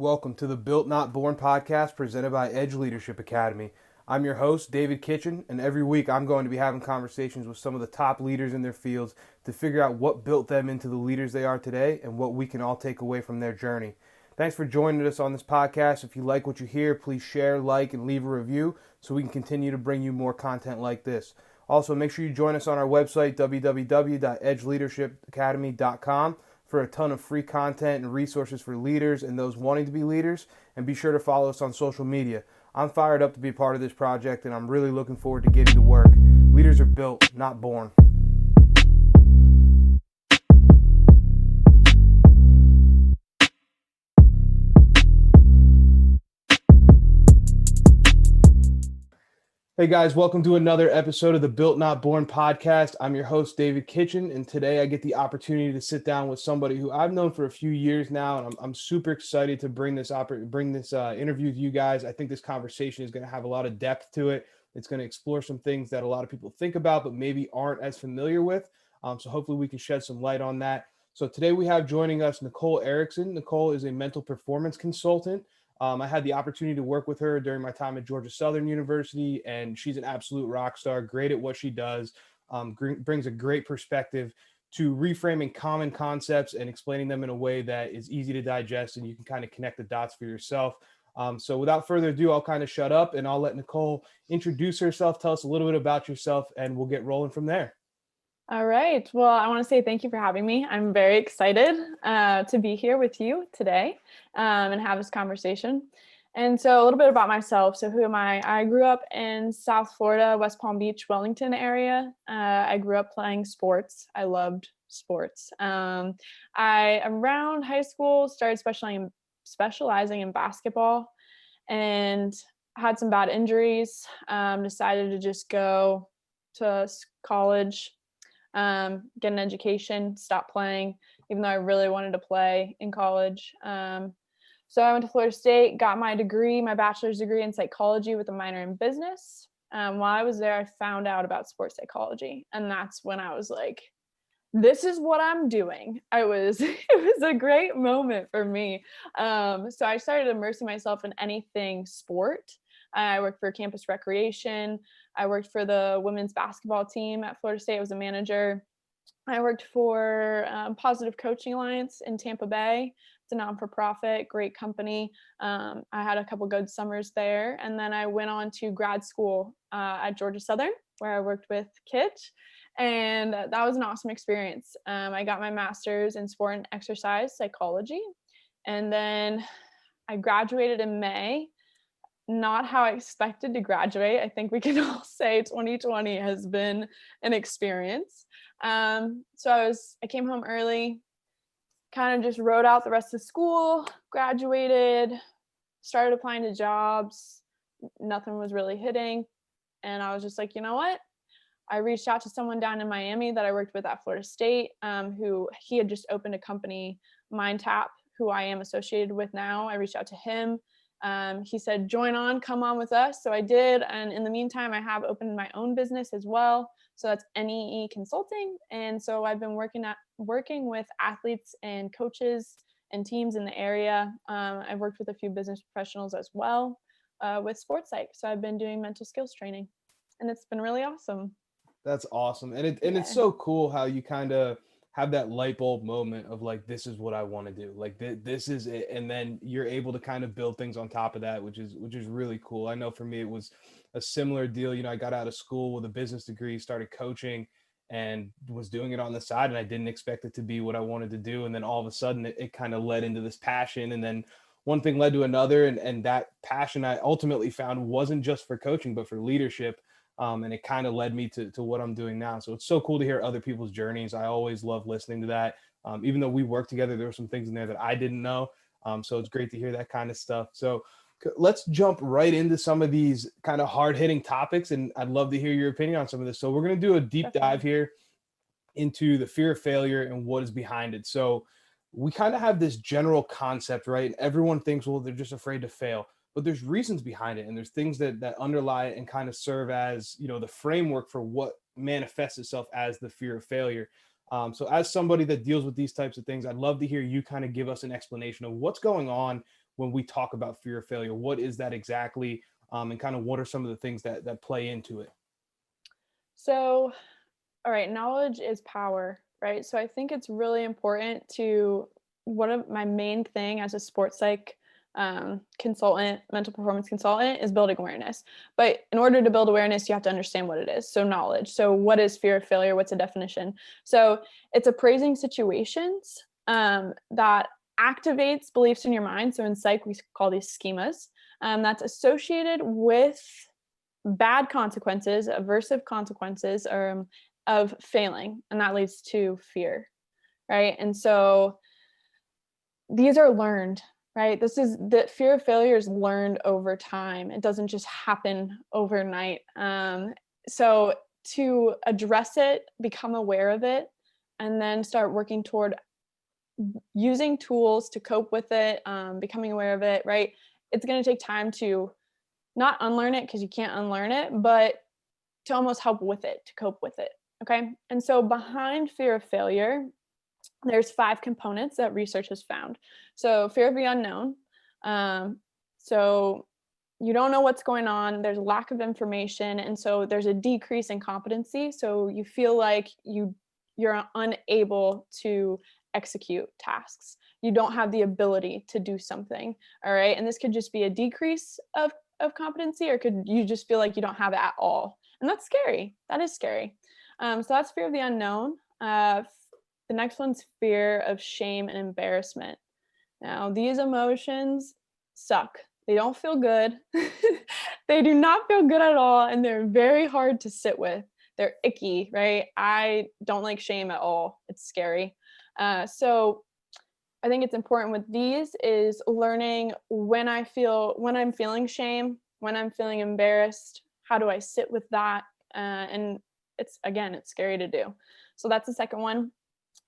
Welcome to the Built Not Born podcast presented by Edge Leadership Academy. I'm your host, David Kitchen, and every week I'm going to be having conversations with some of the top leaders in their fields to figure out what built them into the leaders they are today and what we can all take away from their journey. Thanks for joining us on this podcast. If you like what you hear, please share, like, and leave a review so we can continue to bring you more content like this. Also, make sure you join us on our website, www.edgeleadershipacademy.com, for a ton of free content and resources for leaders and those wanting to be leaders. And be sure to follow us on social media. I'm fired up to be part of this project, and I'm really looking forward to getting to work. Leaders are built, not born. Hey guys, welcome to another episode of the Built Not Born podcast. I'm your host, David Kitchen, and today I get the opportunity to sit down with somebody who I've known for a few years now, and I'm super excited to bring this interview to you guys. I think this conversation is going to have a lot of depth to it. It's going to explore some things that a lot of people think about, but maybe aren't as familiar with. So hopefully we can shed some light on that. So today we have joining us Nicole Erickson. Nicole is a mental performance consultant. I had the opportunity to work with her during my time at Georgia Southern University, and she's an absolute rock star, great at what she does, brings a great perspective to reframing common concepts and explaining them in a way that is easy to digest and you can kind of connect the dots for yourself. So without further ado, I'll kind of shut up and I'll let Nicole introduce herself, tell us a little bit about yourself, and we'll get rolling from there. All right. Well, I want to say thank you for having me. I'm very excited to be here with you today and have this conversation. And so a little bit about myself. So who am I? I grew up in South Florida, West Palm Beach, Wellington area. I grew up playing sports. I loved sports. Around high school, started specializing in basketball and had some bad injuries. Decided to just go to college, get an education, stop playing, even though I really wanted to play in college. So I went to Florida State, got my degree, my bachelor's degree in psychology with a minor in business. While I was there, I found out about sports psychology. And that's when I was like, this is what I'm doing. It was a great moment for me. So I started immersing myself in anything sport. I worked for campus recreation. I worked for the women's basketball team at Florida State. I was a manager. I worked for Positive Coaching Alliance in Tampa Bay. It's a non-for-profit, great company. I had a couple good summers there. And then I went on to grad school at Georgia Southern, where I worked with Kit. And that was an awesome experience. I got my master's in sport and exercise psychology. And then I graduated in May. Not how I expected to graduate. I think we can all say 2020 has been an experience. So I came home early, kind of just wrote out the rest of school, graduated, started applying to jobs. Nothing was really hitting. And I was just like, you know what? I reached out to someone down in Miami that I worked with at Florida State, he had just opened a company, MindTap, who I am associated with now. I reached out to him. He said, come on with us. So I did. And in the meantime, I have opened my own business as well. So that's NEE Consulting. And so I've been working with athletes and coaches and teams in the area. I've worked with a few business professionals as well with sports psych. So I've been doing mental skills training, and it's been really awesome. That's awesome. And it's so cool how you kind of have that light bulb moment of like, this is what I want to do. Like this is it. And then you're able to kind of build things on top of that, which is really cool. I know for me, it was a similar deal. You know, I got out of school with a business degree, started coaching and was doing it on the side. And I didn't expect it to be what I wanted to do. And then all of a sudden it kind of led into this passion. And then one thing led to another. And that passion I ultimately found wasn't just for coaching, but for leadership. And it kind of led me to what I'm doing now. So it's so cool to hear other people's journeys. I always love listening to that. Even though we work together, there were some things in there that I didn't know. So it's great to hear that kind of stuff. So let's jump right into some of these kind of hard-hitting topics. And I'd love to hear your opinion on some of this. So we're going to do a deep dive here into the fear of failure and what is behind it. So we kind of have this general concept, right? And everyone thinks, well, they're just afraid to fail. But there's reasons behind it, and there's things that underlie it and kind of serve as, you know, the framework for what manifests itself as the fear of failure. So as somebody that deals with these types of things, I'd love to hear you kind of give us an explanation of what's going on when we talk about fear of failure? What is that exactly? And kind of what are some of the things that play into it? So, all right, knowledge is power, right? So I think it's really important to, one of my main thing as a sports psych consultant, mental performance consultant, is building awareness. But in order to build awareness, you have to understand what it is. So knowledge. So what is fear of failure? What's a definition? So it's appraising situations that activates beliefs in your mind. So in psych, we call these schemas. That's associated with bad consequences, aversive consequences, or of failing, and that leads to fear, right? And so these are learned, right? This is the fear of failure is learned over time. It doesn't just happen overnight. So to address it, become aware of it, and then start working toward using tools to cope with it, becoming aware of it, right? It's going to take time to not unlearn it, because you can't unlearn it, but to almost help with it, to cope with it. Okay. And so behind fear of failure, there's 5 components that research has found. So fear of the unknown. So you don't know what's going on. There's lack of information. And so there's a decrease in competency. So you feel like you're unable to execute tasks. You don't have the ability to do something. All right. And this could just be a decrease of competency, or could you just feel like you don't have it at all? And that's scary. That is scary. So that's fear of the unknown. The next one's fear of shame and embarrassment. Now, these emotions suck. They don't feel good. They do not feel good at all, and they're very hard to sit with. They're icky, right? I don't like shame at all. It's scary. So I think it's important with these is learning when I'm feeling shame, when I'm feeling embarrassed, how do I sit with that? And it's scary to do. So that's the second one.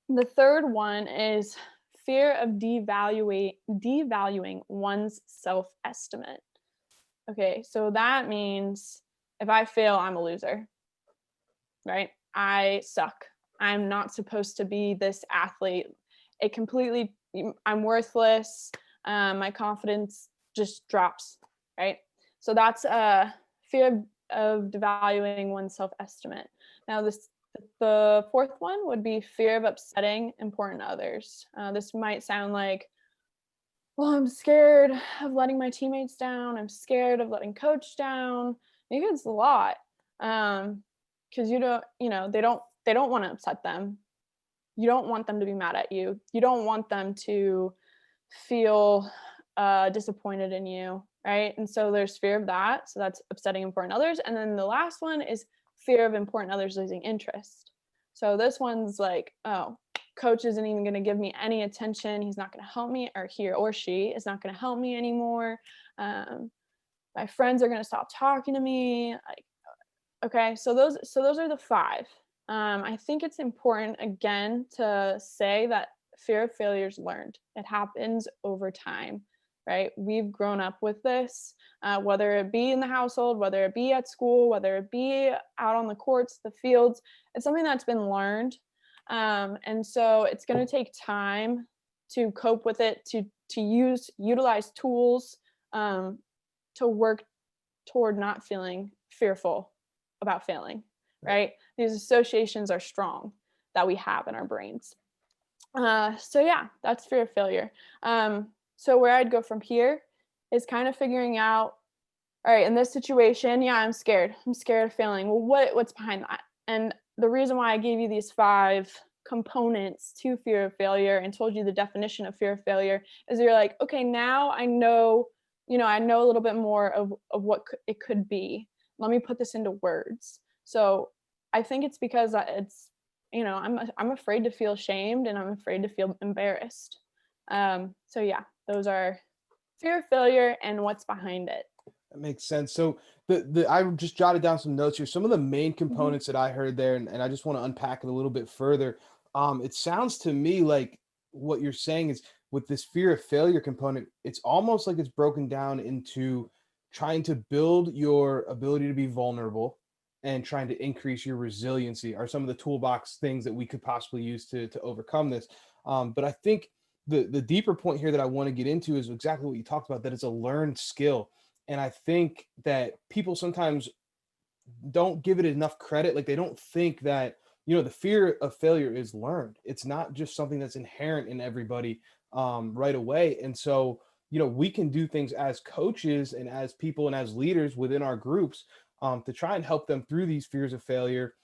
The third one is fear of devaluing one's self-estimate. Okay, so that means if I fail, I'm a loser, right? I suck. I'm not supposed to be this athlete. I'm worthless. My confidence just drops, right? So that's fear of devaluing one's self-estimate. Now, the fourth one would be fear of upsetting important others. This might sound like, well, I'm scared of letting my teammates down. I'm scared of letting coach down. Maybe it's a lot, because they don't want to upset them. You don't want them to be mad at you. You don't want them to feel disappointed in you, right? And so there's fear of that. So that's upsetting important others. And then the last one is fear of important others losing interest. So this one's like, oh, coach isn't even going to give me any attention. He's not going to help me, or he or she is not going to help me anymore. My friends are going to stop talking to me. Like, okay, so those are the 5. I think it's important, again, to say that fear of failure is learned. It happens over time, right? We've grown up with this, whether it be in the household, whether it be at school, whether it be out on the courts, the fields. It's something that's been learned. And so it's going to take time to cope with it, to utilize tools to work toward not feeling fearful about failing, right? These associations are strong that we have in our brains. So yeah, that's fear of failure. So where I'd go from here is kind of figuring out, all right, in this situation, yeah, I'm scared. I'm scared of failing. Well, what's behind that? And the reason why I gave you these 5 components to fear of failure and told you the definition of fear of failure is you're like, okay, now I know a little bit more of what it could be. Let me put this into words. So I think it's because it's, I'm afraid to feel shamed, and I'm afraid to feel embarrassed. So yeah, those are fear of failure and what's behind it. That makes sense. So the I just jotted down some notes here. Some of the main Mhm. components that I heard there, and I just want to unpack it a little bit further. It sounds to me like what you're saying is with this fear of failure component, it's almost like it's broken down into trying to build your ability to be vulnerable and trying to increase your resiliency are some of the toolbox things that we could possibly use to overcome this. But I think the deeper point here that I want to get into is exactly what you talked about, that it's a learned skill. And I think that people sometimes don't give it enough credit. Like they don't think that, the fear of failure is learned. It's not just something that's inherent in everybody right away. And so, we can do things as coaches and as people and as leaders within our groups to try and help them through these fears of failure.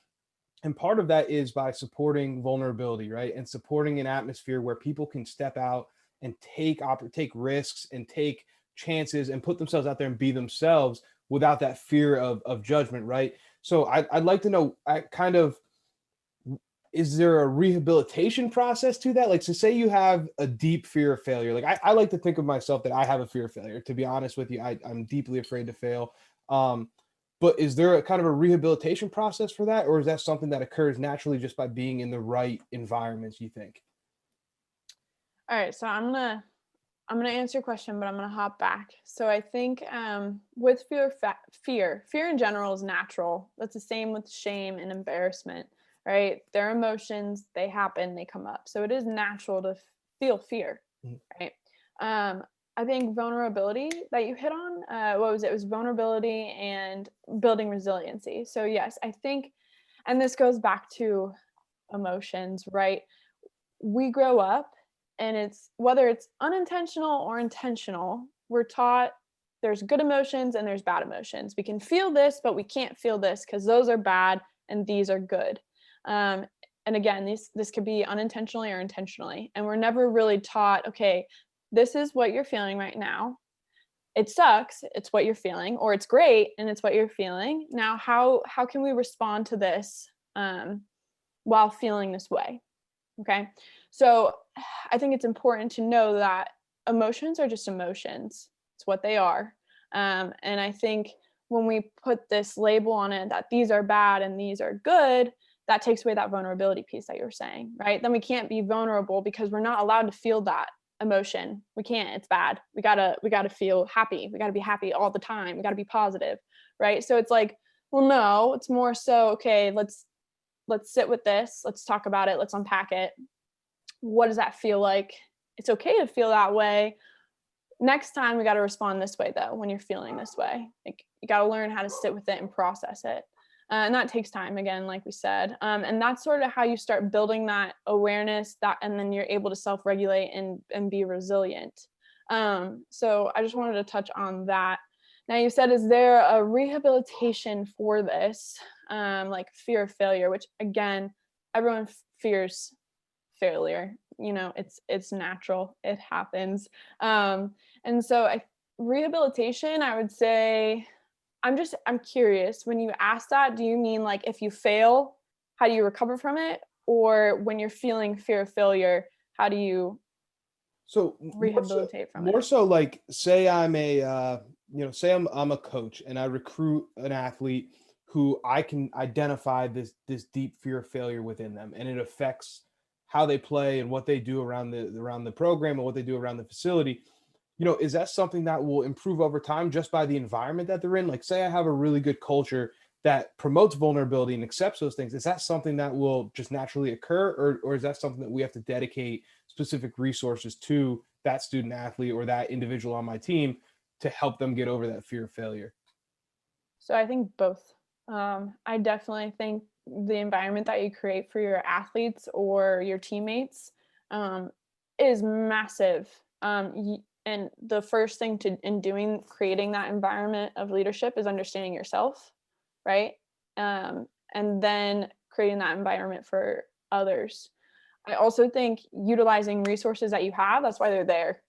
And part of that is by supporting vulnerability, right? And supporting an atmosphere where people can step out and take risks and take chances and put themselves out there and be themselves without that fear of judgment, right? So I'd like to know, kind of, is there a rehabilitation process to that? Like, to say you have a deep fear of failure. Like I like to think of myself that I have a fear of failure. To be honest with you, I'm deeply afraid to fail. Um, but is there a kind of a rehabilitation process for that, or is that something that occurs naturally just by being in the right environments, you think? All right, so I'm gonna answer your question, but I'm gonna hop back. So I think with fear in general is natural. That's the same with shame and embarrassment, right? They're emotions, they happen, they come up. So it is natural to feel fear, Mhm. right? Um, I think vulnerability that you hit on, what was it? It was vulnerability and building resiliency. So yes, I think, and this goes back to emotions, right? We grow up, and it's whether it's unintentional or intentional, we're taught there's good emotions and there's bad emotions. We can feel this, but we can't feel this because those are bad and these are good. um, and again, this could be unintentionally or intentionally, and we're never really taught, okay, this is what you're feeling right now. It sucks, it's what you're feeling, or it's great and it's what you're feeling. Now how can we respond to this while feeling this way? Okay. So I think it's important to know that emotions are just emotions. It's what they are. And I think when we put this label on it that these are bad and these are good, that takes away that vulnerability piece that you're saying, right? Then we can't be vulnerable because we're not allowed to feel that emotion. We can't. It's bad. We gotta feel happy. We gotta be happy all the time. We gotta be positive, right? So it's like, well, no, it's more so, okay, let's sit with this, let's talk about it, let's unpack it. What does that feel like? It's okay to feel that way. Next time we got to respond this way though. When you're feeling this way, like, you got to learn how to sit with it and process it. And that takes time, again, like we said. And that's sort of how you start building that awareness, that, and then you're able to self-regulate and be resilient. So I just wanted to touch on that. Now, you said, is there a rehabilitation for this? Like fear of failure, which again, everyone fears failure. It's natural, it happens. And so rehabilitation, I would say, I'm curious, when you ask that, do you mean like if you fail, how do you recover from it, or when you're feeling fear of failure, how do you So rehabilitate from it? more so like, say I'm a say I'm a coach and I recruit an athlete who I can identify this deep fear of failure within them, and it affects how they play and what they do around the program and what they do around the facility. Is that something that will improve over time just by the environment that they're in? Like, say I have a really good culture that promotes vulnerability and accepts those things. Is that something that will just naturally occur, or is that something that we have to dedicate specific resources to that student athlete or that individual on my team to help them get over that fear of failure? So I think both. I definitely think the environment that you create for your athletes or your teammates um, is massive. And the first thing in doing creating that environment of leadership is understanding yourself, right? And then creating that environment for others. I also think utilizing resources that you have, that's why they're there,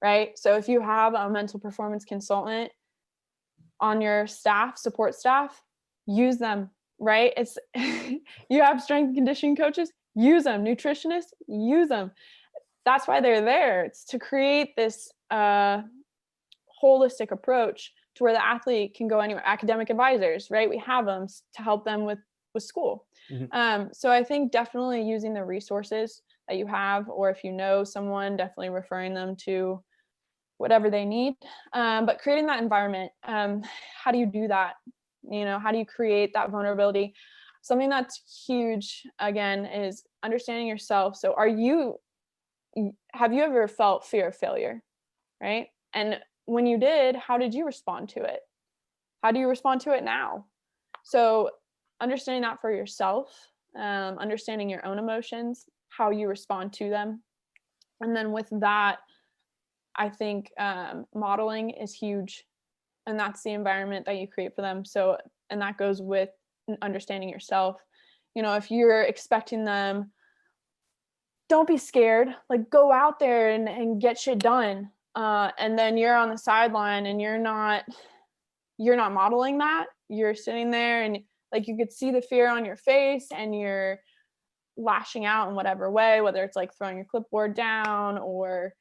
right? So if you have a mental performance consultant on your support staff, use them, right? It's you have strength and conditioning coaches, use them. Nutritionists, use them. That's why they're there. It's to create this holistic approach to where the athlete can go anywhere. Academic advisors, right? We have them to help them with school. Mhm. So I think definitely using the resources that you have, or if you know someone, definitely referring them to whatever they need. But creating that environment, how do you do that? How do you create that vulnerability? Something that's huge, again, is understanding yourself. So are you have you ever felt fear of failure? Right? And when you did, how did you respond to it? How do you respond to it now? So understanding that for yourself, understanding your own emotions, how you respond to them. And then with that, I think modeling is huge. And that's the environment that you create for them. So, and that goes with understanding yourself. If you're expecting them, don't be scared, like go out there and get shit done. And then you're on the sideline and you're not modeling that. You're sitting there and like you could see the fear on your face and you're lashing out in whatever way, whether it's like throwing your clipboard down or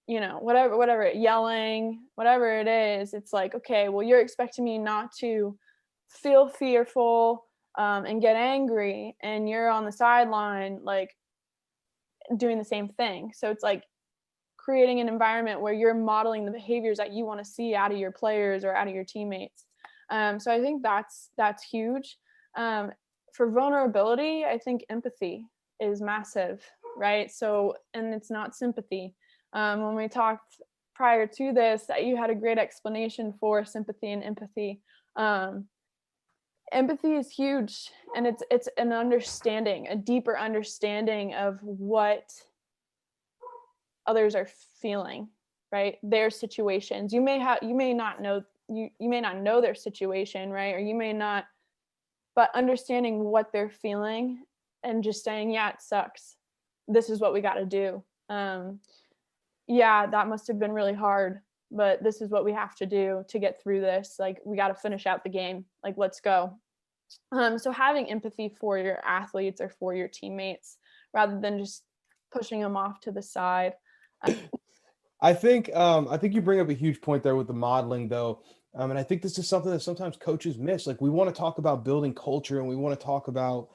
whatever, yelling, whatever it is. It's like, okay, well, you're expecting me not to feel fearful and get angry, and you're on the sideline like doing the same thing. So it's like creating an environment where you're modeling the behaviors that you want to see out of your players or out of your teammates. So I think that's huge. For vulnerability, I think empathy is massive, right? So, and it's not sympathy. When we talked prior to this, that you had a great explanation for sympathy and empathy. Empathy is huge, and it's an understanding, a deeper understanding of what others are feeling, right? Their situations. You may not know their situation, right? Or you may not, but understanding what they're feeling and just saying, yeah, it sucks. This is what we got to do. Yeah, that must have been really hard, but this is what we have to do to get through this. Like, we got to finish out the game. Like, let's go. So having empathy for your athletes or for your teammates rather than just pushing them off to the side. I think you bring up a huge point there with the modeling, though. And I think this is something that sometimes coaches miss. Like, we want to talk about building culture and we want to talk about,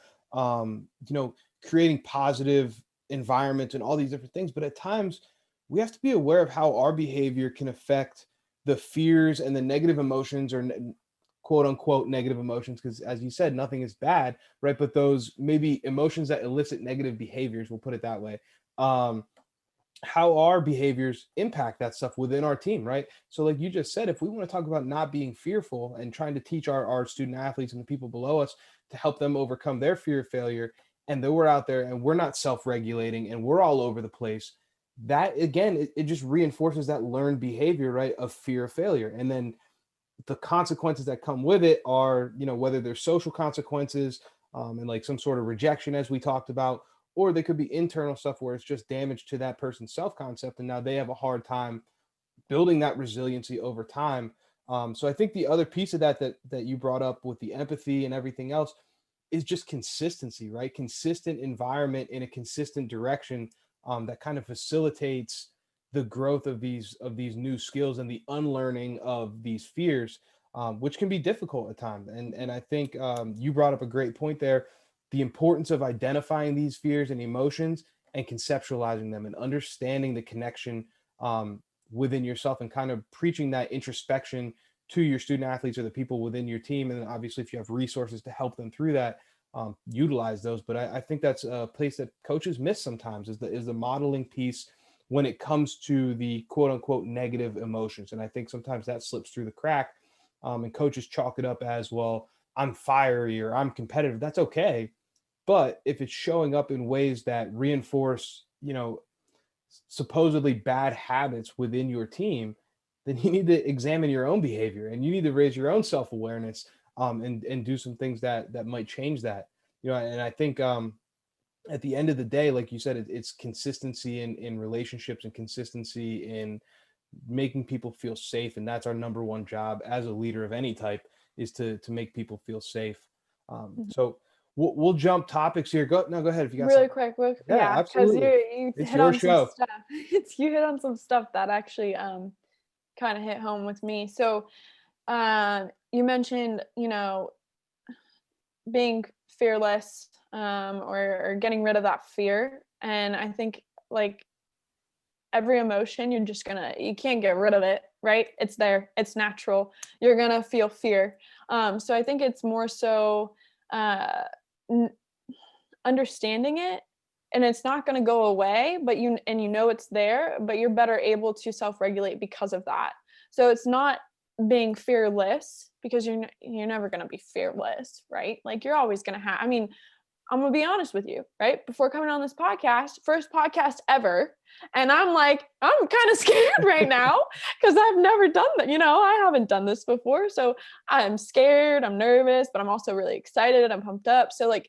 creating positive environments and all these different things. But at times we have to be aware of how our behavior can affect the fears and the negative emotions, or quote unquote negative emotions. Because as you said, nothing is bad, right? But those maybe emotions that elicit negative behaviors, we'll put it that way. How our behaviors impact that stuff within our team, right? So like you just said, if we want to talk about not being fearful and trying to teach our student athletes and the people below us to help them overcome their fear of failure, and then we're out there and we're not self-regulating and we're all over the place, that again, it just reinforces that learned behavior, right, of fear of failure. And then the consequences that come with it are, whether there's social consequences, and like some sort of rejection, as we talked about, or they could be internal stuff where it's just damage to that person's self-concept, and now they have a hard time building that resiliency over time. So I think the other piece of that you brought up with the empathy and everything else is just consistency, right? Consistent environment in a consistent direction, that kind of facilitates the growth of these new skills and the unlearning of these fears, which can be difficult at times. And I think you brought up a great point there: the importance of identifying these fears and emotions and conceptualizing them and understanding the connection within yourself, and kind of preaching that introspection to your student athletes or the people within your team. And then obviously, if you have resources to help them through that, utilize those. But I think that's a place that coaches miss sometimes, is the modeling piece when it comes to the quote unquote negative emotions. And I think sometimes that slips through the crack, and coaches chalk it up as, well, I'm fiery or I'm competitive. That's okay. But if it's showing up in ways that reinforce, supposedly bad habits within your team, then you need to examine your own behavior and you need to raise your own self-awareness, and do some things that might change that. And I think at the end of the day, like you said, it's consistency in relationships and consistency in making people feel safe. And that's our number one job as a leader of any type, is to make people feel safe. So we'll jump topics here. Go ahead if you got really something. quick. Yeah, Yeah, because absolutely. you It's hit your on some show. stuff. You hit on some stuff that actually kind of hit home with me. So you mentioned, being fearless, or getting rid of that fear. And I think like every emotion, you can't get rid of it, right? It's there, it's natural. You're gonna feel fear. So I think it's more so understanding it and it's not going to go away, but you know it's there, but you're better able to self-regulate because of that. So it's not being fearless, because you're never going to be fearless, right? Like you're always going to have, I mean, I'm gonna be honest with you, right? Before coming on this podcast, first podcast ever, and I'm like, I'm kind of scared right now because I've never done that. I haven't done this before, so I'm scared, I'm nervous, but I'm also really excited. I'm pumped up. So like,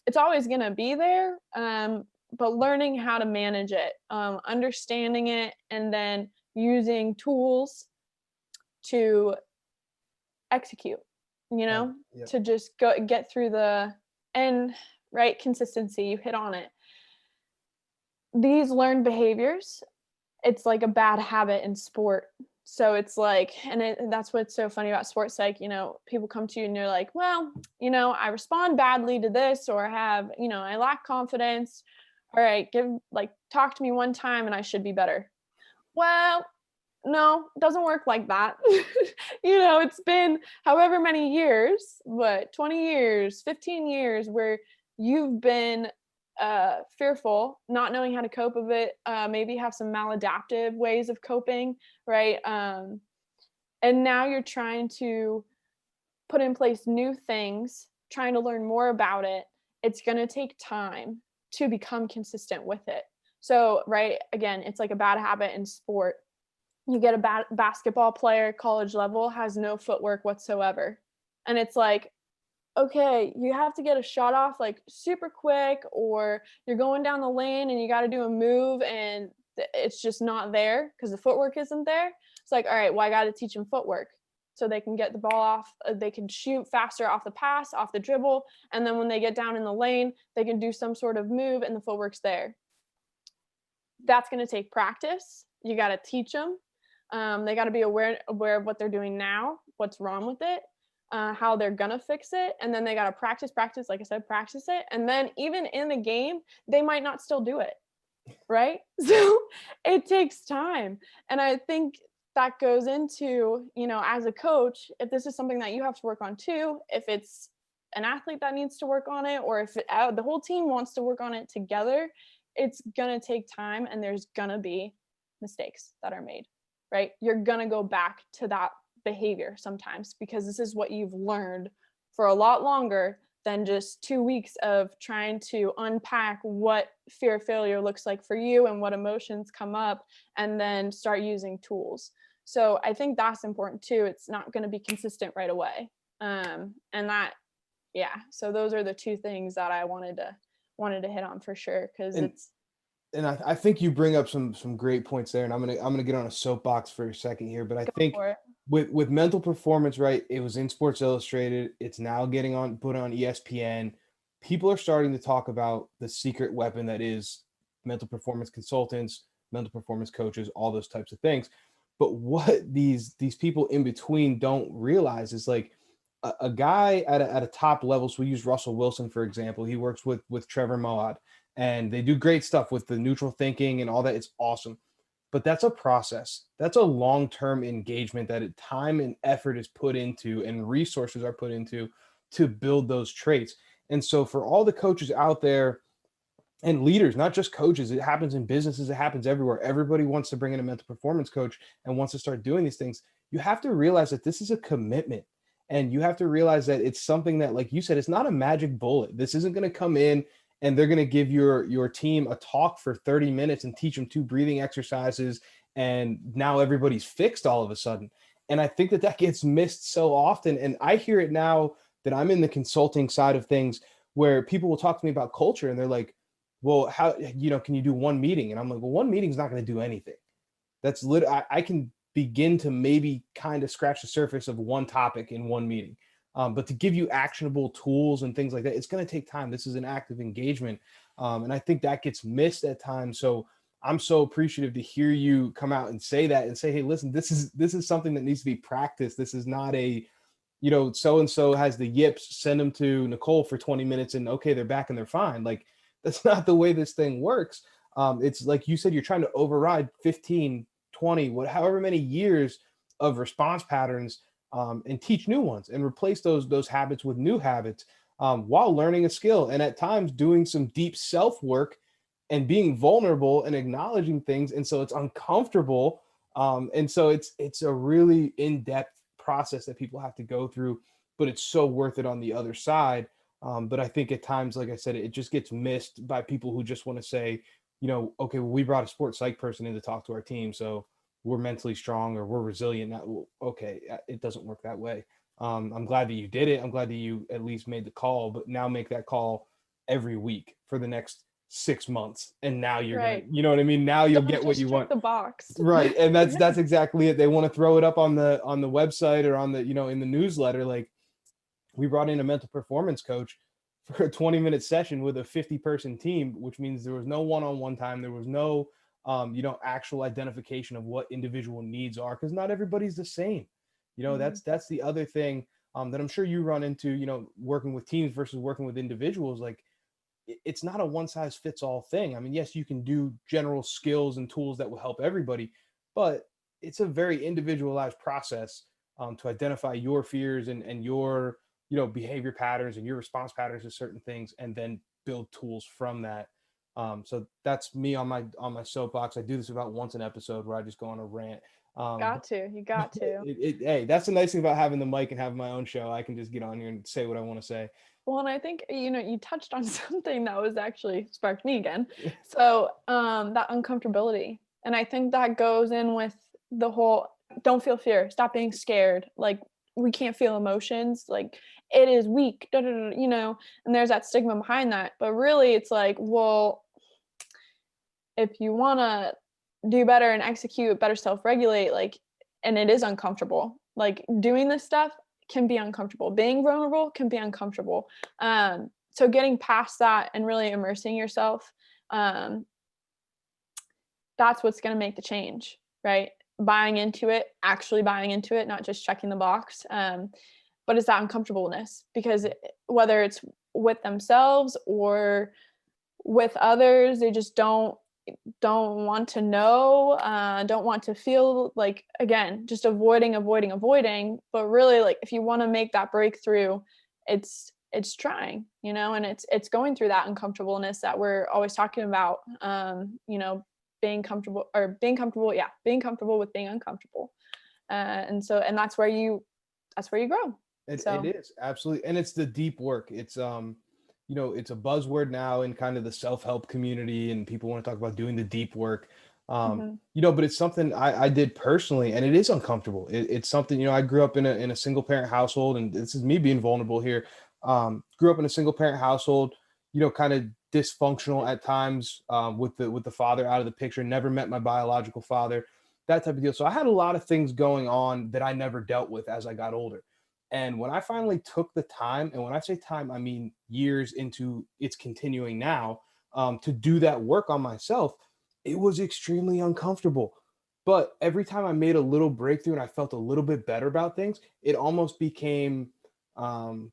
it's always gonna be there, but learning how to manage it, understanding it, and then using tools to execute. Yeah. To just get through and right, consistency, you hit on it. These learned behaviors, it's like a bad habit in sport. So it's like, and that's what's so funny about sports. Like, people come to you and you're like, well, I respond badly to this, or I lack confidence. All right, talk to me one time and I should be better. Well, no, it doesn't work like that. It's been however many years, 20 years, 15 years, where you've been fearful, not knowing how to cope with it, maybe have some maladaptive ways of coping, right? And now you're trying to put in place new things, trying to learn more about it. It's going to take time to become consistent with it. So, right, again, it's like a bad habit in sport. You get a basketball player, college level, has no footwork whatsoever. And it's like, okay, you have to get a shot off like super quick, or you're going down the lane and you got to do a move and it's just not there because the footwork isn't there. It's like, all right, well, I got to teach them footwork so they can get the ball off. They can shoot faster off the pass, off the dribble. And then when they get down in the lane, they can do some sort of move and the footwork's there. That's going to take practice. You got to teach them. They got to be aware of what they're doing now, what's wrong with it, how they're gonna fix it, and then they got to practice, like I said, practice it, and then even in the game, they might not still do it, right? So it takes time, and I think that goes into, as a coach, if this is something that you have to work on too, if it's an athlete that needs to work on it, or if the whole team wants to work on it together, it's gonna take time, and there's gonna be mistakes that are made. Right? You're going to go back to that behavior sometimes because this is what you've learned for a lot longer than just 2 weeks of trying to unpack what fear of failure looks like for you and what emotions come up, and then start using tools. So I think that's important too. It's not going to be consistent right away. And that, yeah. So those are the two things that I wanted to hit on for sure. And I think you bring up some great points there, and I'm gonna get on a soapbox for a second here, but I think with mental performance, right? It was in Sports Illustrated. It's now getting put on ESPN. People are starting to talk about the secret weapon that is mental performance consultants, mental performance coaches, all those types of things. But what these people in between don't realize is like a guy at a top level. So we use Russell Wilson for example. He works with Trevor Moawad, and they do great stuff with the neutral thinking and all that. It's awesome. But that's a process. That's a long-term engagement that time and effort is put into and resources are put into to build those traits. And so for all the coaches out there and leaders, not just coaches, it happens in businesses, it happens everywhere. Everybody wants to bring in a mental performance coach and wants to start doing these things. You have to realize that this is a commitment. And you have to realize that it's something that, like you said, it's not a magic bullet. This isn't going to come in and they're going to give your team a talk for 30 minutes and teach them 2 breathing exercises, and now everybody's fixed all of a sudden. And I think that gets missed so often. And I hear it now that I'm in the consulting side of things, where people will talk to me about culture and they're like, well, how, can you do one meeting? And I'm like, well, one meeting is not going to do anything. That's I can begin to maybe kind of scratch the surface of one topic in one meeting. But to give you actionable tools and things like that, it's going to take time. This is an active engagement. And I think that gets missed at times. So I'm so appreciative to hear you come out and say that and say, hey, listen, this is something that needs to be practiced. This is not a, so-and-so has the yips, send them to Nicole for 20 minutes and okay, they're back and they're fine. Like, that's not the way this thing works. It's like you said, you're trying to override 15, 20, however many years of response patterns, and teach new ones and replace those habits with new habits, while learning a skill. And at times doing some deep self work and being vulnerable and acknowledging things. And so it's uncomfortable. And so it's a really in-depth process that people have to go through, but it's so worth it on the other side. But I think at times, like I said, it just gets missed by people who just want to say, okay, well, we brought a sports psych person in to talk to our team, so we're mentally strong or we're resilient. Now, okay, it doesn't work that way. I'm glad that you did it. I'm glad that you at least made the call, but now make that call every week for the next 6 months. And now you're going to, Right. you know what I mean? Now you'll Don't get what just you check want. the box. Right. And that's exactly it. They want to throw it up on the website or on the, in the newsletter. Like, we brought in a mental performance coach for a 20-minute session with a 50-person team, which means there was no one-on-one time. There was no, actual identification of what individual needs are, because not everybody's the same. That's the other thing that I'm sure you run into, working with teams versus working with individuals. Like, it's not a one size fits all thing. I mean, yes, you can do general skills and tools that will help everybody, but it's a very individualized process to identify your fears and your, behavior patterns and your response patterns to certain things, and then build tools from that. So that's me on my soapbox. I do this about once an episode where I just go on a rant. You got to. Hey, that's the nice thing about having the mic and having my own show. I can just get on here and say what I want to say. Well, and I think, you touched on something that was actually sparked me again. So that uncomfortability. And I think that goes in with the whole, don't feel fear, stop being scared. Like, we can't feel emotions. Like, it is weak, and there's that stigma behind that. But really it's like, well, if you want to do better and execute better, self-regulate, like, and it is uncomfortable, like doing this stuff can be uncomfortable. Being vulnerable can be uncomfortable. So getting past that and really immersing yourself, that's what's going to make the change, right? Actually buying into it, not just checking the box. But it's that uncomfortableness, because whether it's with themselves or with others, they just don't want to know, don't want to feel, like, again, just avoiding. But really, like, if you want to make that breakthrough, it's trying, and it's going through that uncomfortableness that we're always talking about, being comfortable with being uncomfortable. And that's where you grow. It is absolutely. And it's the deep work. It's it's a buzzword now in kind of the self-help community, and people want to talk about doing the deep work. But it's something I did personally, and it is uncomfortable. It's something, I grew up in a single parent household, and this is me being vulnerable here. Grew up in a single parent household, kind of dysfunctional at times, with the father out of the picture, never met my biological father, that type of deal. So I had a lot of things going on that I never dealt with as I got older. And when I finally took the time, and when I say time, I mean years into it's continuing now, to do that work on myself, it was extremely uncomfortable. But every time I made a little breakthrough and I felt a little bit better about things, it almost became, I don't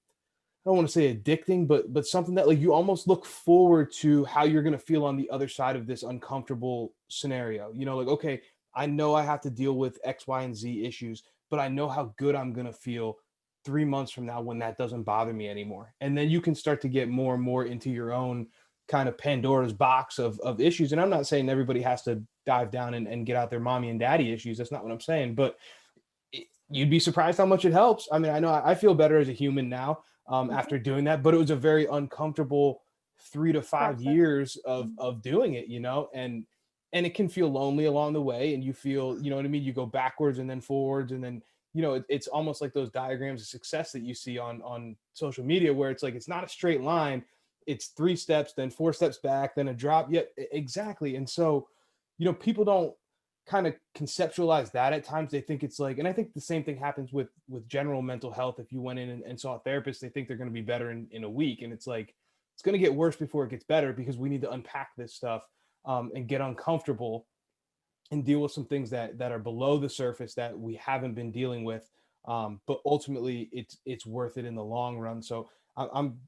want to say addicting, but something that, like, you almost look forward to how you're going to feel on the other side of this uncomfortable scenario. Like, okay, I know I have to deal with X, Y, and Z issues, but I know how good I'm going to feel 3 months from now when that doesn't bother me anymore. And then you can start to get more and more into your own kind of Pandora's box of issues. And I'm not saying everybody has to dive down and get out their mommy and daddy issues. That's not what I'm saying, but you'd be surprised how much it helps. I mean, I know I feel better as a human now, after doing that, but it was a very uncomfortable 3 to 5 years of doing it, and it can feel lonely along the way, and you feel, you know what I mean? You go backwards and then forwards, and then, it's almost like those diagrams of success that you see on social media, where it's like, it's not a straight line. It's 3 steps, then 4 steps back, then a drop. Yeah, exactly. And so, people don't kind of conceptualize that at times. They think it's like, and I think the same thing happens with general mental health. If you went in and saw a therapist, they think they're going to be better in a week. And it's like, it's going to get worse before it gets better, because we need to unpack this stuff, and get uncomfortable and deal with some things that are below the surface that we haven't been dealing with. But ultimately it's worth it in the long run. So I'm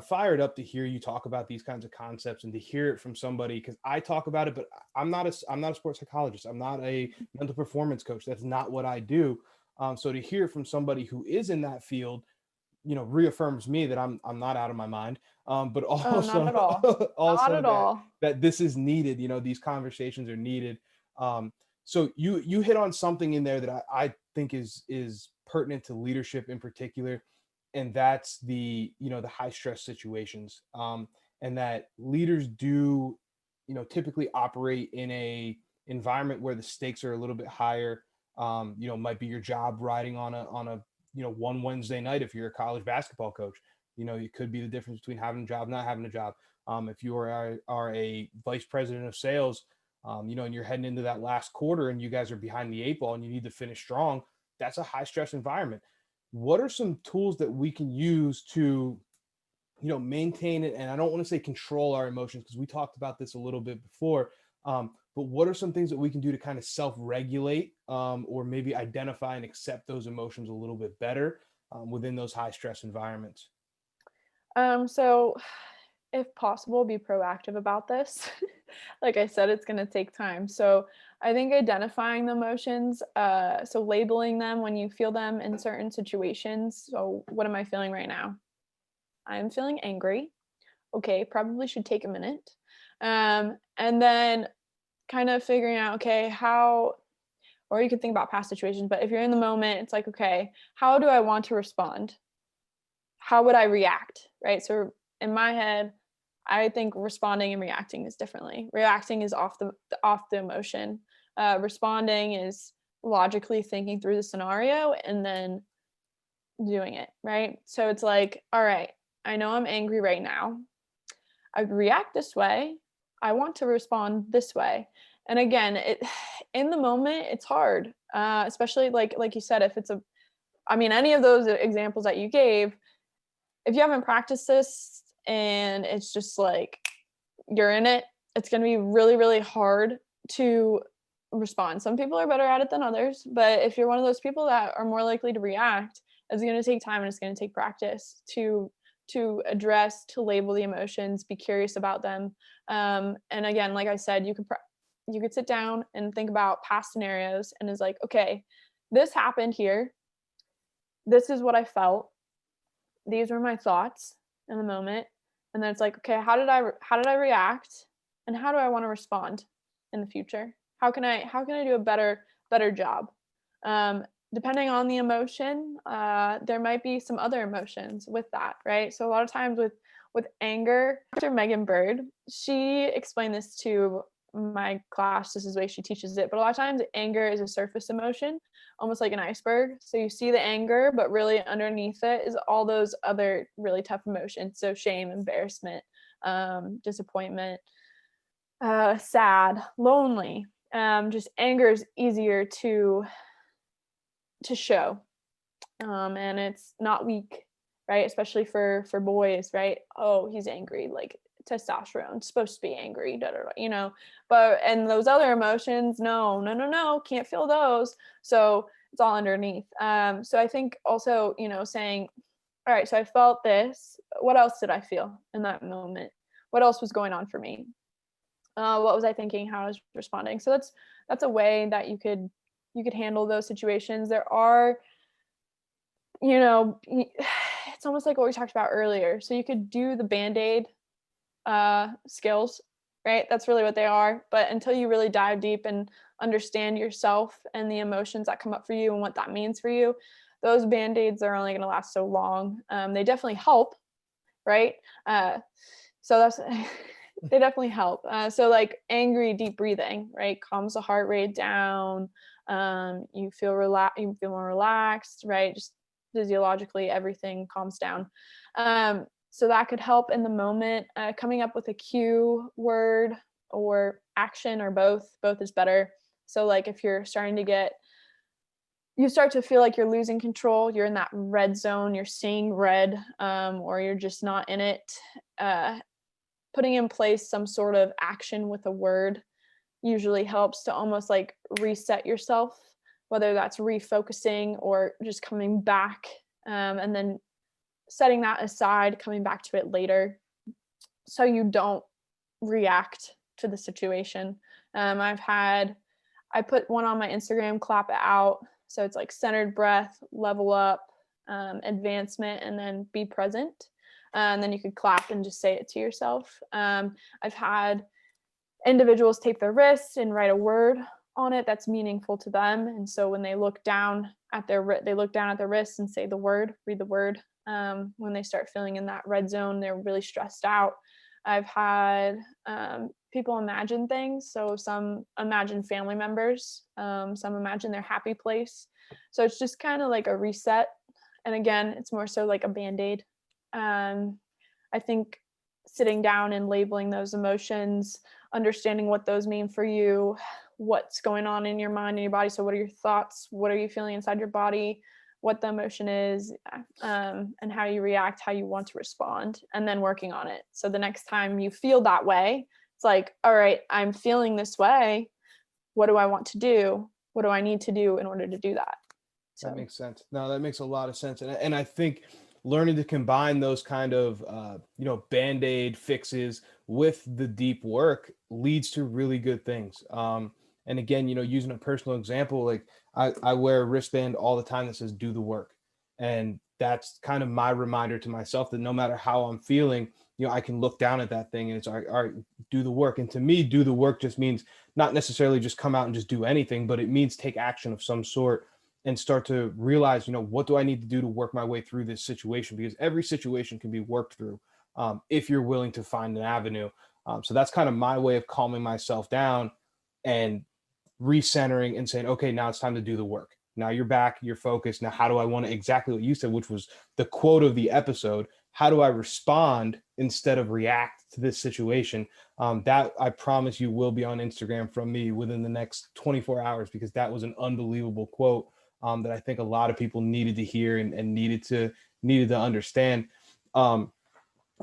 fired up to hear you talk about these kinds of concepts and to hear it from somebody, because I talk about it, but I'm not a sports psychologist. I'm not a mental performance coach. That's not what I do. So to hear from somebody who is in that field, reaffirms me that I'm not out of my mind. But Oh, not also at all. Not also at that all. this is needed. These conversations are needed. So you hit on something in there that I think is pertinent to leadership in particular, and that's the high stress situations. And that leaders do typically operate in a environment where the stakes are a little bit higher. Might be your job riding on a one Wednesday night. If you're a college basketball coach, it could be the difference between having a job, not having a job. If you are a vice president of sales, and you're heading into that last quarter and you guys are behind the eight ball and you need to finish strong, that's a high stress environment. What are some tools that we can use to maintain it? And I don't want to say control our emotions, because we talked about this a little bit before. But what are some things that we can do to kind of self-regulate, or maybe identify and accept those emotions a little bit better within those high stress environments? So if possible, be proactive about this. Like I said, it's going to take time. So I think identifying the emotions, so labeling them when you feel them in certain situations. So what am I feeling right now? I'm feeling angry. Okay, probably should take a minute. And then kind of figuring out, okay, how, or you could think about past situations, but if you're in the moment, it's like, okay, how do I want to respond? How would I react? Right. So in my head, I think responding and reacting is differently. Reacting is off the emotion. Responding is logically thinking through the scenario and then doing it. Right. So it's like, all right, I know I'm angry right now. I react this way. I want to respond this way. And again, in the moment, it's hard, especially like you said, if it's any of those examples that you gave, if you haven't practiced this and it's just like you're in it, it's going to be really, really hard to respond. Some people are better at it than others, but if you're one of those people that are more likely to react, it's going to take time and it's going to take practice to address, to label the emotions, be curious about them. And again, like I said, you could sit down and think about past scenarios and is like, okay, this happened here. This is what I felt. These were my thoughts in the moment. And then it's like, okay, how did I react, and how do I want to respond in the future? How can I do a better job? Um, Depending on the emotion, there might be some other emotions with that, right? So a lot of times with anger, Dr. Megan Bird, she explained this to my class. This is the way she teaches it. But a lot of times anger is a surface emotion, almost like an iceberg. So you see the anger, but really underneath it is all those other really tough emotions. So shame, embarrassment, disappointment, sad, lonely. Just anger is easier to show, and it's not weak, right? Especially for boys, right? Oh, he's angry, like testosterone, supposed to be angry, da, da, da. But and those other emotions, no, no, no, no, can't feel those. So it's all underneath. So I think also, saying, all right, so I felt this. What else did I feel in that moment? What else was going on for me? What was I thinking? How I was responding? So that's a way that you could handle those situations. There are, it's almost like what we talked about earlier. So you could do the Band-Aid skills, right? That's really what they are. But until you really dive deep and understand yourself and the emotions that come up for you and what that means for you, those Band-Aids are only going to last so long. They definitely help, right? So that's they definitely help. So like angry deep breathing, right, calms the heart rate down. You feel you feel more relaxed, right? Just physiologically, everything calms down. So that could help in the moment. Coming up with a cue word or action, or both is better. So like if you're starting to you start to feel like you're losing control, you're in that red zone, you're seeing red, or you're just not in it, putting in place some sort of action with a word usually helps to almost like reset yourself, whether that's refocusing or just coming back, and then setting that aside, coming back to it later so you don't react to the situation. I put one on my Instagram, clap it out. So it's like centered breath, level up, advancement, and then be present. And then you could clap and just say it to yourself. I've had individuals tape their wrists and write a word on it that's meaningful to them. And so when they look down at their wrists and say the word, read the word. When they start feeling in that red zone, they're really stressed out. I've had people imagine things. So some imagine family members, some imagine their happy place. So it's just kind of like a reset. And again, it's more so like a Band-Aid. I think sitting down and labeling those emotions, understanding what those mean for you, what's going on in your mind and your body. So what are your thoughts? What are you feeling inside your body? What the emotion is, and how you react, how you want to respond, and then working on it. So the next time you feel that way, it's like, all right, I'm feeling this way. What do I want to do? What do I need to do in order to do that? So that makes sense. No, that makes a lot of sense. And I think learning to combine those kind of, Band-Aid fixes with the deep work leads to really good things. And again, using a personal example, like I wear a wristband all the time that says do the work. And that's kind of my reminder to myself that no matter how I'm feeling, I can look down at that thing and it's all right, do the work. And to me, do the work just means not necessarily just come out and just do anything, but it means take action of some sort and start to realize, what do I need to do to work my way through this situation? Because every situation can be worked through, if you're willing to find an avenue. So that's kind of my way of calming myself down and recentering and saying, okay, now it's time to do the work. Now you're back, you're focused. Now, how do I want to, exactly what you said, which was the quote of the episode, how do I respond instead of react to this situation? That I promise you will be on Instagram from me within the next 24 hours, because that was an unbelievable quote, that I think a lot of people needed to hear and needed to understand.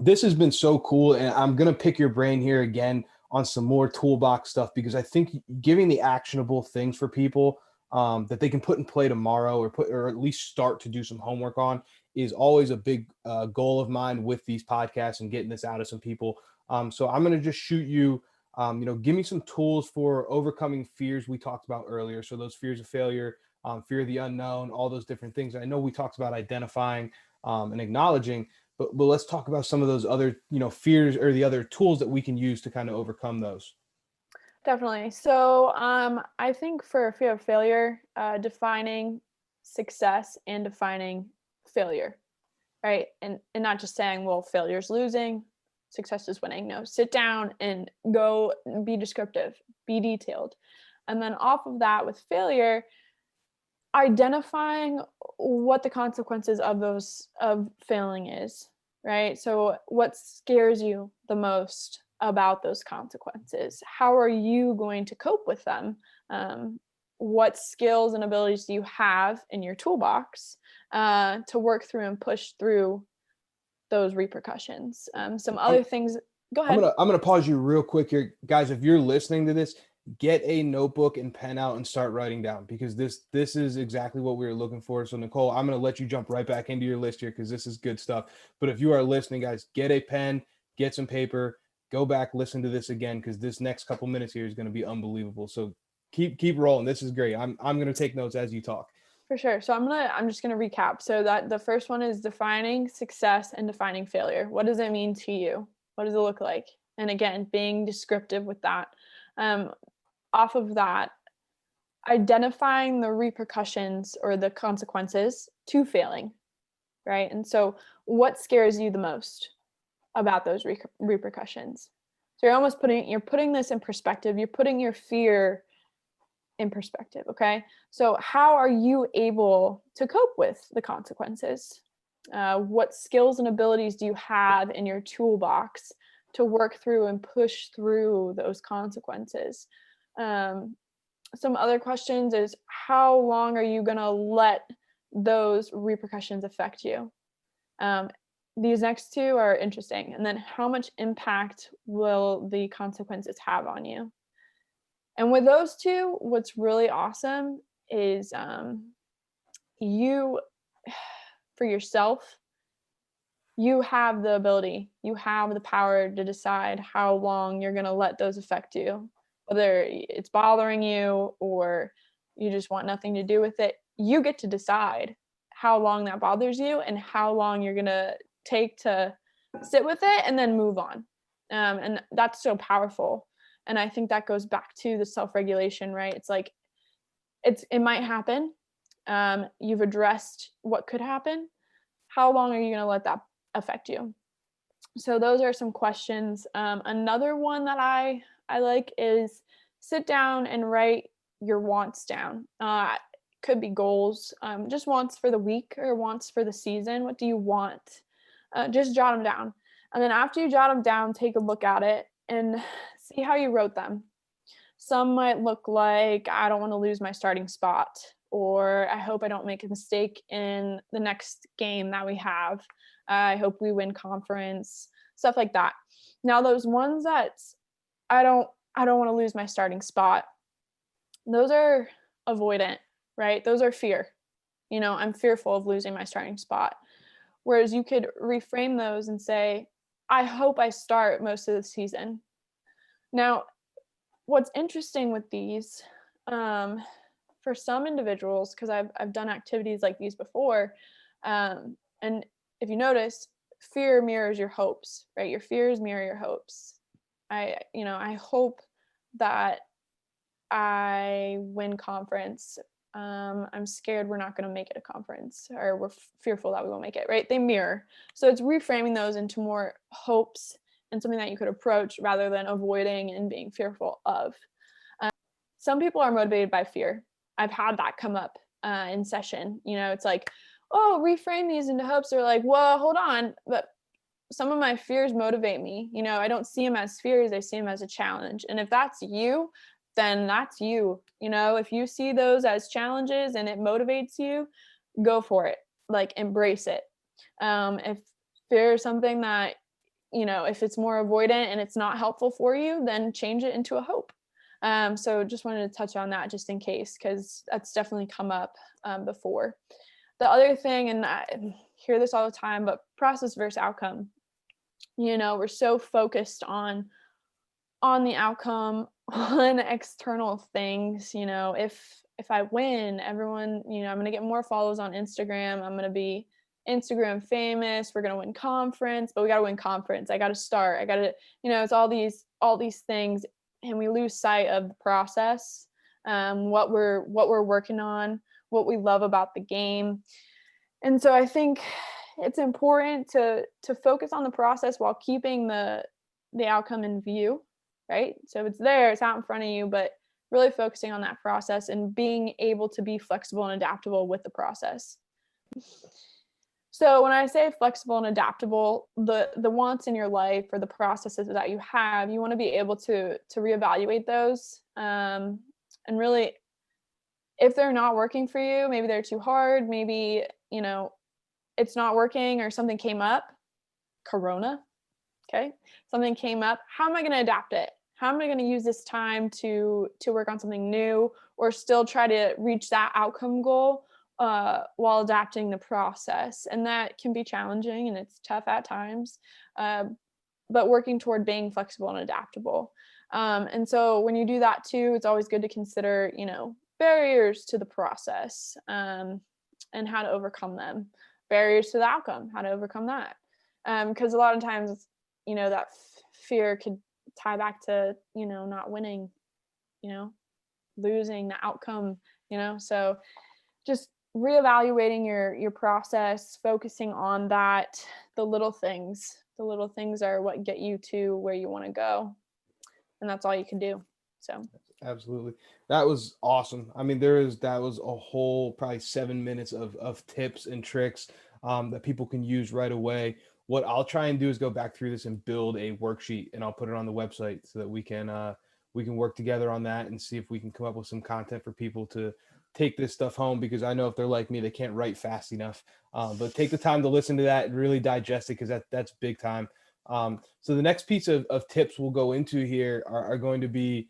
This has been so cool, and I'm going to pick your brain here again on some more toolbox stuff, because I think giving the actionable things for people, that they can put in play tomorrow, or at least start to do some homework on, is always a big goal of mine with these podcasts and getting this out of some people. So I'm going to just shoot you, give me some tools for overcoming fears we talked about earlier. So those fears of failure, fear of the unknown, all those different things. I know we talked about identifying, and acknowledging, but let's talk about some of those other, fears, or the other tools that we can use to kind of overcome those. definitely. So I think for fear of failure, defining success and defining failure, right? And not just saying, well, failure is losing, success is winning. No, sit down and go be descriptive, be detailed. And then off of that, with failure, identifying what the consequences of failing is, right? So what scares you the most about those consequences? How are you going to cope with them? What skills and abilities do you have in your toolbox to work through and push through those repercussions? Some other things. Go ahead. I'm gonna pause you real quick here, guys. If you're listening to this, get a notebook and pen out and start writing down, because this is exactly what we were looking for. So Nicole, I'm gonna let you jump right back into your list here, because this is good stuff. But if you are listening, guys, get a pen, get some paper, go back, listen to this again, because this next couple minutes here is going to be unbelievable. So keep rolling. This is great. I'm gonna take notes as you talk. For sure. So I'm just gonna recap. So that the first one is defining success and defining failure. What does it mean to you? What does it look like? And again, being descriptive with that. Off of that, identifying the repercussions or the consequences to failing, right? And so what scares you the most about those repercussions? So you're putting this in perspective. You're putting your fear in perspective. Okay. So how are you able to cope with the consequences? What skills and abilities do you have in your toolbox to work through and push through those consequences? Some other questions is, how long are you going to let those repercussions affect you? These next two are interesting. And then how much impact will the consequences have on you? And with those two, what's really awesome is you, for yourself, you have the ability, you have the power to decide how long you're going to let those affect you, whether it's bothering you or you just want nothing to do with it. You get to decide how long that bothers you and how long you're going to take to sit with it and then move on. And that's so powerful. And I think that goes back to the self-regulation, right? It's like, it might happen. You've addressed what could happen. How long are you going to let that affect you? So those are some questions. Another one that I like is sit down and write your wants down. Could be goals, just wants for the week or wants for the season. What do you want? Just jot them down. And then after you jot them down, take a look at it and see how you wrote them. Some might look like, I don't want to lose my starting spot, or I hope I don't make a mistake in the next game that we have. I hope we win conference, stuff like that. Now, those ones that I don't want to lose my starting spot, those are avoidant, right? Those are fear. I'm fearful of losing my starting spot. Whereas you could reframe those and say, I hope I start most of the season. Now, what's interesting with these, for some individuals, because I've done activities like these before, and if you notice, fear mirrors your hopes, right? Your fears mirror your hopes. I hope that I win conference. I'm scared we're not going to make it a conference, or we're fearful that we won't make it, right? They mirror. So it's reframing those into more hopes and something that you could approach rather than avoiding and being fearful of. Some people are motivated by fear. I've had that come up in session. It's like, oh, reframe these into hopes. They're like, well, hold on. But some of my fears motivate me. I don't see them as fears. I see them as a challenge. And if that's you, then that's you. If you see those as challenges and it motivates you, go for it. Like, embrace it. If fear is something that, if it's more avoidant and it's not helpful for you, then change it into a hope. So just wanted to touch on that just in case, because that's definitely come up before. The other thing, and I hear this all the time, but process versus outcome. We're so focused on the outcome, on external things. If I win, everyone, I'm going to get more follows on Instagram. I'm going to be Instagram famous. We're going to win conference, but we got to win conference. I got to start. I got to, it's all these things. And we lose sight of the process, what we're working on, what we love about the game. And so I think it's important to focus on the process while keeping the outcome in view, right? So it's there, it's out in front of you, but really focusing on that process and being able to be flexible and adaptable with the process. So when I say flexible and adaptable, the wants in your life or the processes that you have, you want to be able to reevaluate those. And really, if they're not working for you, maybe they're too hard, maybe, it's not working or something came up, Corona, okay? Something came up, how am I going to adapt it? How am I going to use this time to work on something new or still try to reach that outcome goal while adapting the process? And that can be challenging and it's tough at times, but working toward being flexible and adaptable. And so when you do that too, it's always good to consider, barriers to the process and how to overcome them. Barriers to the outcome, how to overcome that. Because a lot of times, that fear could tie back to, not winning, losing the outcome, so just reevaluating your process, focusing on that. The little things are what get you to where you want to go, and that's all you can do. So Absolutely. That was awesome. I mean, that was a whole probably 7 minutes of tips and tricks that people can use right away. What I'll try and do is go back through this and build a worksheet, and I'll put it on the website so that we can work together on that and see if we can come up with some content for people to take this stuff home, because I know if they're like me, they can't write fast enough. But take the time to listen to that and really digest it, because that's big time. So the next piece of tips we'll go into here are going to be,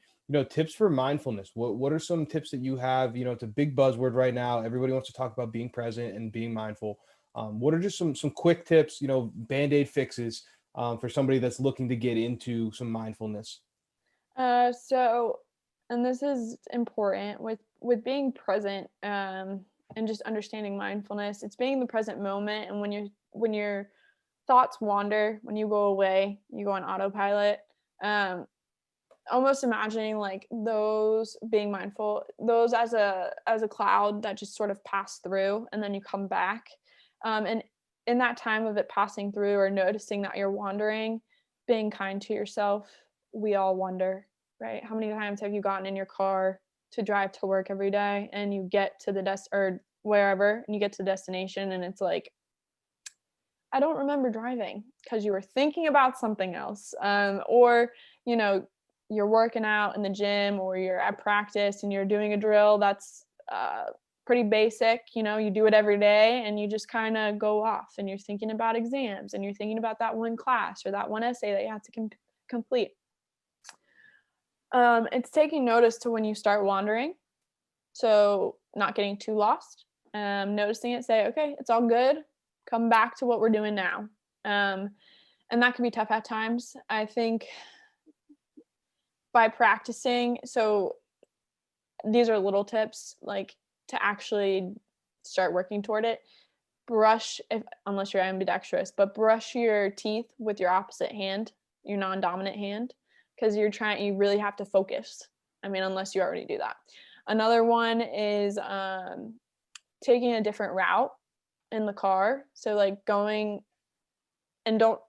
tips for mindfulness. What are some tips that you have? It's a big buzzword right now. Everybody wants to talk about being present and being mindful. What are just some quick tips, Band-Aid fixes for somebody that's looking to get into some mindfulness? So, and this is important with being present. and just understanding mindfulness. It's being in the present moment. And when your thoughts wander, when you go away, you go on autopilot. Almost imagining like those, being mindful, those as a cloud that just sort of pass through and then you come back. And in that time of it passing through or noticing that you're wandering, being kind to yourself. We all wander, right? How many times have you gotten in your car to drive to work every day and you get to the or wherever, and you get to the destination and it's like, I don't remember driving, because you were thinking about something else. Or, you know, you're working out in the gym or you're at practice and you're doing a drill that's pretty basic, you know, you do it every day and you just kind of go off and you're thinking about exams and you're thinking about that one class or that one essay that you have to complete. It's taking notice to when you start wandering. So not getting too lost, noticing it, say, okay, it's all good. Come back to what we're doing now. And that can be tough at times. I think by practicing, so these are little tips, like to actually start working toward it. Brush, unless you're ambidextrous, but brush your teeth with your opposite hand, your non-dominant hand, because you really have to focus. I mean, unless you already do that. Another one is taking a different route in the car. So like going, and don't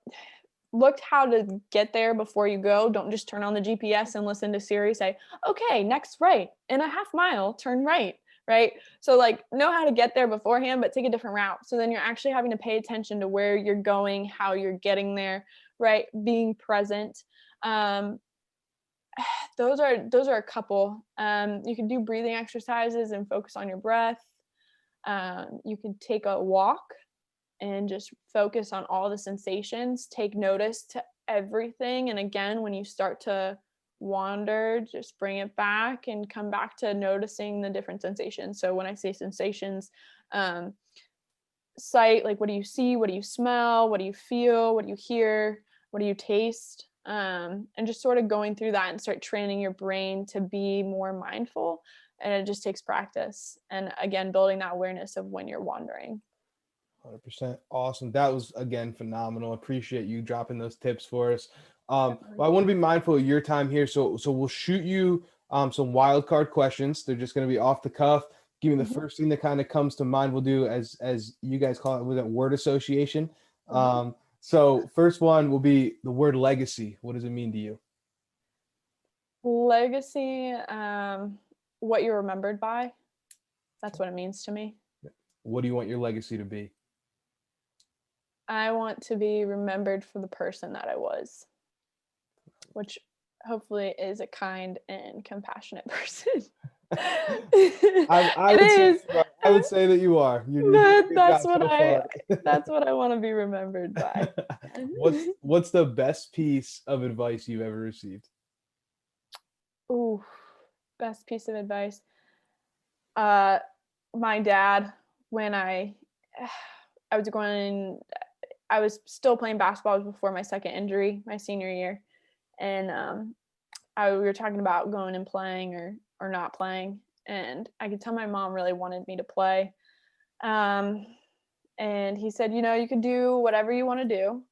look how to get there before you go. Don't just turn on the GPS and listen to Siri say, okay, next right, in a half mile, turn right, right? So like know how to get there beforehand, but take a different route. So then you're actually having to pay attention to where you're going, how you're getting there, right? Being present. Those are a couple. You can do breathing exercises and focus on your breath. You can take a walk and just focus on all the sensations, take notice to everything. And again, when you start to wander, just bring it back and come back to noticing the different sensations. So when I say sensations, sight, like what do you see, what do you smell, what do you feel, what do you hear, what do you taste, and just sort of going through that and start training your brain to be more mindful. And it just takes practice. And again, building that awareness of when you're wandering. 100%. Awesome. That was, again, phenomenal. Appreciate you dropping those tips for us. Well, I want to be mindful of your time here. So we'll shoot you some wild card questions. They're just going to be off the cuff. Give me the first thing that kind of comes to mind. We'll do, as you guys call it, with a word association. So first one will be the word legacy. What does it mean to you? Legacy, what you're remembered by. That's what it means to me. What do you want your legacy to be? I want to be remembered for the person that I was, which hopefully is a kind and compassionate person. I would say that you are. That's what I want to be remembered by. What's the best piece of advice you've ever received? Ooh, best piece of advice. My dad, when I was still playing basketball. It was before my second injury, my senior year. And we were talking about going and playing or not playing. And I could tell my mom really wanted me to play. And he said, you know, you could do whatever you want to do.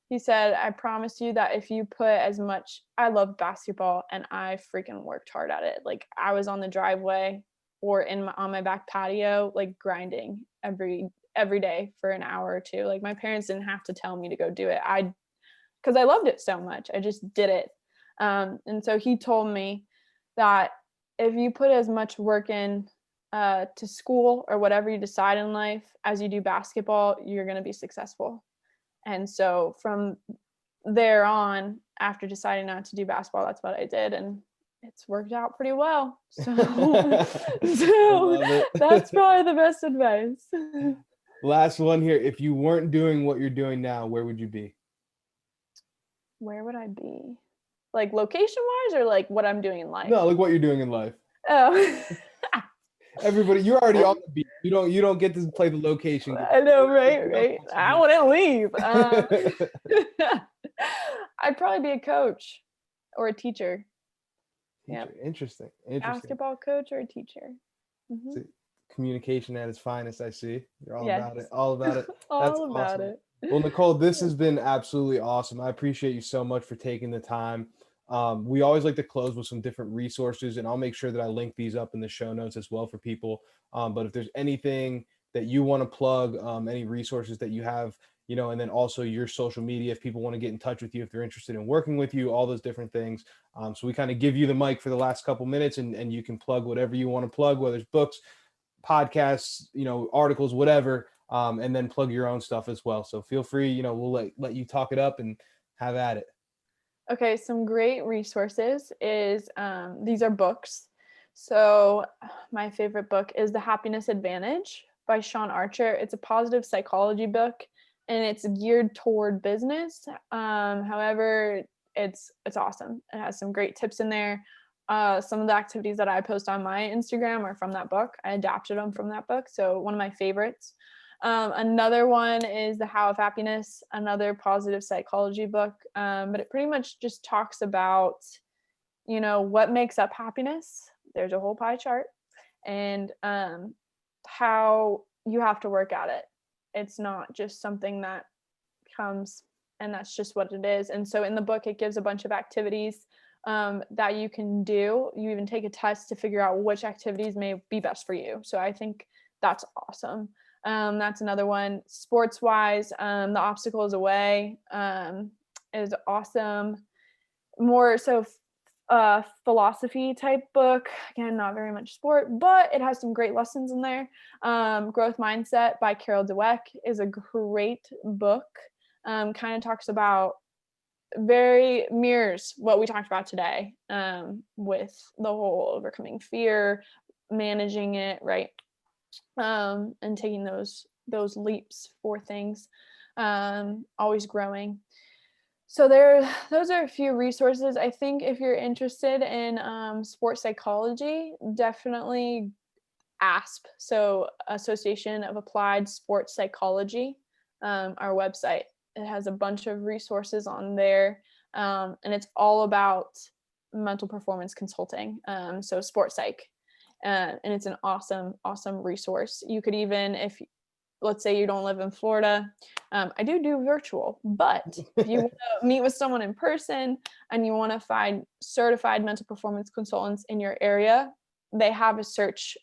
He said, I promise you that if you put as much, I love basketball and I freaking worked hard at it. Like I was on the driveway or on my back patio, like grinding every day for an hour or two. Like my parents didn't have to tell me to go do it. Because I loved it so much. I just did it. And so he told me that if you put as much work in to school or whatever you decide in life as you do basketball, you're going to be successful. And so from there on, after deciding not to do basketball, that's what I did. And it's worked out pretty well. So that's probably the best advice. Last one here. If you weren't doing what you're doing now, where would you be? Where would I be? Like location wise or like what I'm doing in life? No, like what you're doing in life. Oh. Everybody, you're already on the beat. You don't get to play the location. I know, right? I wouldn't leave. I'd probably be a coach or a teacher. Yeah, interesting. Basketball coach or a teacher. Mm-hmm. Communication at its finest, I see. You're all about it. Yes. All about it. That's All about awesome. it. Well, Nicole, this has been absolutely awesome. I appreciate you so much for taking the time. We always like to close with some different resources, and I'll make sure that I link these up in the show notes as well for people. But if there's anything that you want to plug, any resources that you have, and then also your social media, if people want to get in touch with you, if they're interested in working with you, all those different things. So we kind of give you the mic for the last couple minutes, and you can plug whatever you want to plug, whether it's books, podcasts, articles, whatever, and then plug your own stuff as well. So feel free, we'll let you talk it up and have at it. Okay, some great resources is these are books. So my favorite book is The Happiness Advantage by Sean Archer. It's a positive psychology book, and it's geared toward business. However, it's awesome. It has some great tips in there. Some of the activities that I post on my Instagram are from that book. I adapted them from that book. So one of my favorites. Another one is The How of Happiness, another positive psychology book. But it pretty much just talks about, what makes up happiness. There's a whole pie chart, and how you have to work at it. It's not just something that comes and that's just what it is. And so in the book, it gives a bunch of activities that you can do. You even take a test to figure out which activities may be best for you. So I think that's awesome. That's another one. Sports wise, The Obstacle is Away is awesome. More so philosophy type book. Again, not very much sport, but it has some great lessons in there. Growth Mindset by Carol Dweck is a great book. Kind of talks about very mirrors what we talked about today, with the whole overcoming fear, managing it, right? And taking those leaps for things, always growing. So those are a few resources. I think if you're interested in sports psychology, definitely ASP, so Association of Applied Sports Psychology, our website. It has a bunch of resources on there, and it's all about mental performance consulting, so sports psych. And it's an awesome resource. You could even, if let's say you don't live in Florida, I do virtual, but if you want to meet with someone in person and you want to find certified mental performance consultants in your area, they have a search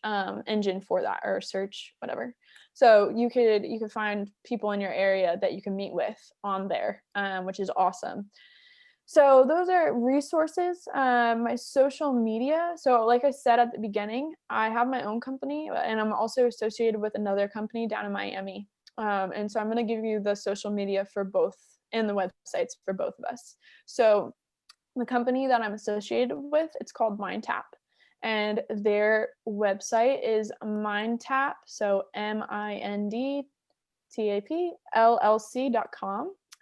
engine for that, or search whatever. So you could find people in your area that you can meet with on there, which is awesome. So those are resources. My social media. So like I said at the beginning, I have my own company, and I'm also associated with another company down in Miami. And so I'm going to give you the social media for both and the websites for both of us. So the company that I'm associated with, it's called MindTap. And their website is MindTap, so mindtapllc.com.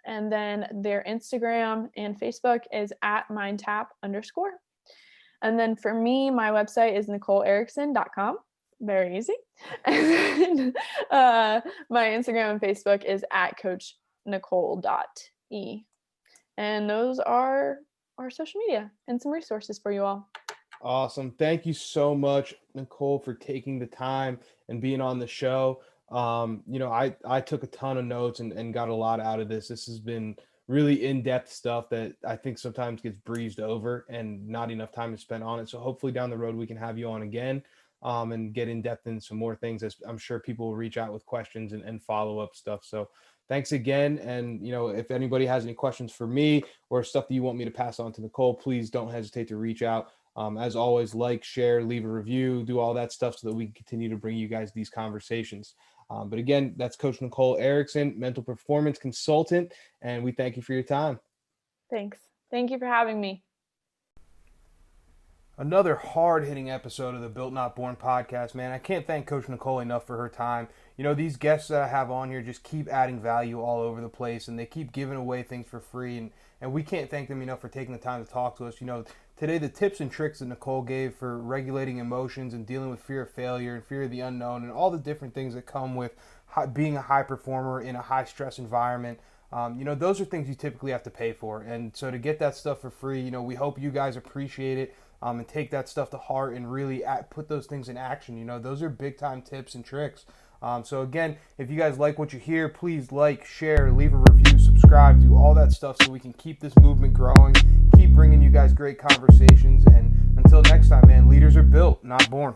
And then their Instagram and Facebook is at mindtap_. And then for me, my website is NicoleErickson.com. Very easy. And then, my Instagram and Facebook is at coachnicole.e. And those are our social media and some resources for you all. Awesome. Thank you so much, Nicole, for taking the time and being on the show. I took a ton of notes and got a lot out of this. This has been really in-depth stuff that I think sometimes gets breezed over and not enough time is spent on it. So hopefully down the road we can have you on again, and get in depth in some more things, as I'm sure people will reach out with questions and follow up stuff. So thanks again. And, if anybody has any questions for me or stuff that you want me to pass on to Nicole, please don't hesitate to reach out. As always, like, share, leave a review, do all that stuff so that we can continue to bring you guys these conversations. But again, that's Coach Nicole Erickson, mental performance consultant, and we thank you for your time. Thanks. Thank you for having me. Another hard-hitting episode of the Built Not Born podcast, man. I can't thank Coach Nicole enough for her time. These guests that I have on here just keep adding value all over the place, and they keep giving away things for free, and we can't thank them enough for taking the time to talk to us. Today, the tips and tricks that Nicole gave for regulating emotions and dealing with fear of failure and fear of the unknown and all the different things that come with being a high performer in a high-stress environment, those are things you typically have to pay for. And so to get that stuff for free, we hope you guys appreciate it. and take that stuff to heart and really put those things in action. You know, those are big time tips and tricks. So again, if you guys like what you hear, please like, share, leave a review, subscribe, do all that stuff so we can keep this movement growing, keep bringing you guys great conversations. And until next time, man, leaders are built, not born.